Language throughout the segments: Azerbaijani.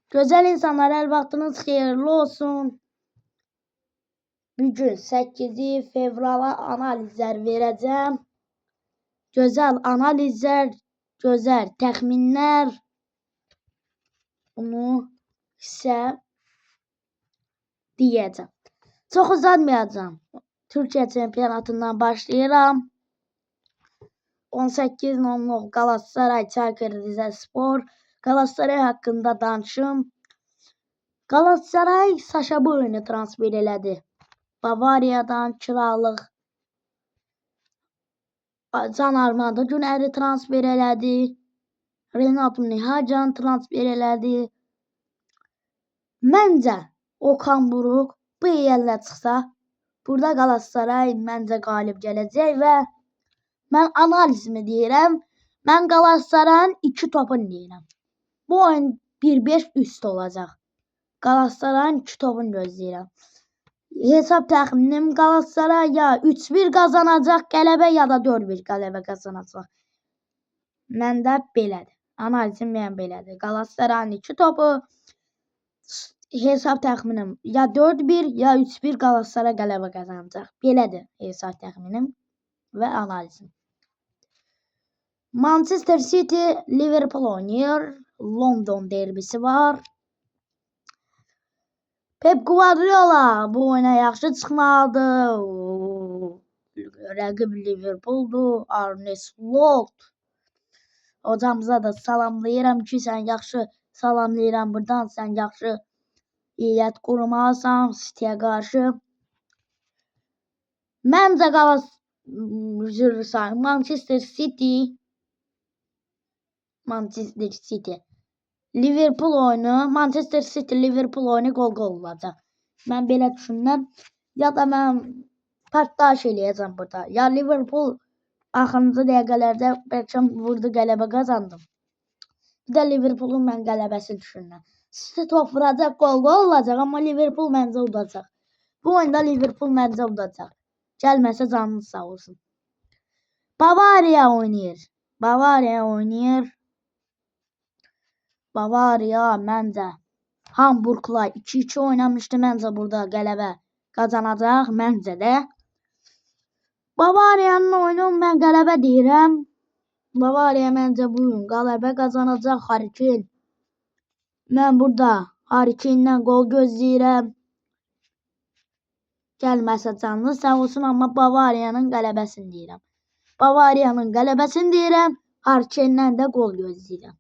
Güzel insanlar, her vaxtınız xeyirli olsun. Bugün 8 fevrala analizler vereceğim. Güzel analizler, güzel təxminlər. Bunu sizə deyəcəm. Çox uzatmayacağım. Türkiye çempionatından başlayıram. 18:00 Galatasaray Çaykur Rizespor. Galatasaray hakkında danışım. Galatasaray Saşa Boey'ni transfer elədi. Bavariyadan kiralıq. Can Armando Güneri transfer elədi. Renato Nihacan transfer elədi. Məncə Okan Buruk bu yerlə çıxsa, burada Galatasaray məncə qalib gələcək və mən analizimi deyirəm. Mən Galatasarayın 2 topunu deyirəm. Bu oyun 1-5 üst olacaq. Galatasarayın 2 topunu gözləyirəm. Hesab təxminim Galatasaray ya 3-1 qazanacaq qələbə ya da 4-1 qələbə qazanacaq. Məndə belədir. Analizim mənim belədir. Galatasarayın 2 topu, hesab təxminim ya 4-1 ya 3-1 Galatasaray qələbə qazanacaq. Belədir hesab təxminim və analizim. Manchester City Liverpool oynayır. London derbisi var. Pep Guardiola bu oyuna yaxşı çıxmalıdır. Rəqib Liverpool'dur. Arne Slot. Hocamıza da salamlayıram ki, sən yaxşı salamlayıram buradan. Sən yaxşı heyət qurmalısan City'yə qarşı. Məncə Manchester City Liverpool oyunu, Manchester City Liverpool oyunu gol olacaq. Mən belə düşünürəm. Ya da mən partlayış eləyəcəm burada. Ya Liverpool axırıncı dəqiqələrdə bəlkə vurdu, qələbə qazandım. Bir də Liverpool'un mən qələbəsi düşünürəm. City top vuracaq, gol olacaq, amma Liverpool məncə udacaq. Bu oyunda Liverpool məncə udacaq. Gəlməsə canınız sağ olsun. Bavariya oynayır. Bavariya məncə Hamburg'la 2-2 oynamışdı. Məncə burada qələbə qazanacaq. Məncə də. Bavariyanın oyunu mən qələbə deyirəm. Bavariya məncə bu gün qələbə qazanacaq. Harry Kane. Mən burada Harry Kane'dən gol gözləyirəm. Gəlməsə canınız sağ olsun, amma Bavariyanın qələbəsini deyirəm. Bavariyanın qələbəsini deyirəm. Harry Kane'dən də gol gözləyirəm.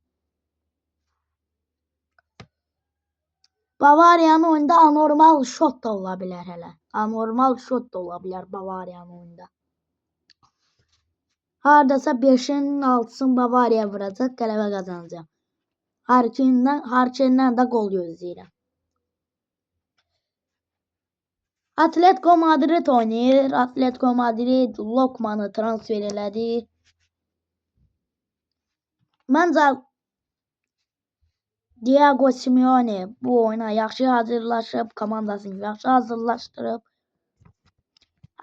Bavariyanın oyunda anormal şot da ola bilər hələ. Anormal şot da ola bilər Bavariyanın oyunda. Hardasa 5'in 6'sını Bavariya vuracaq, qələbə qazanacaq. Harry Kane'dən də gol gözləyirəm. Atletico Madrid oynayır. Atletico Madrid Lokman'ı transfer elədi. Məncə Diego Simeone bu oyuna yaxşı hazırlaşıb, komandasını yaxşı hazırlaşdırıb.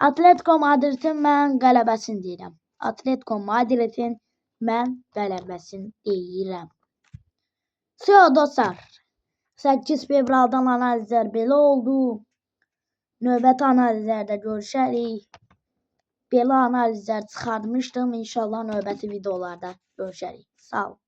Atletico Madrid'in mən qələbəsini deyirəm. Atletico Madrid'in mən qələbəsini deyirəm. Dostlar, 8 fevraldan analizlər belə oldu. Növbəti analizlərdə görüşərik. Belə analizlər çıxartmışdım. İnşallah növbəti videolarda görüşərik. Sağ olun.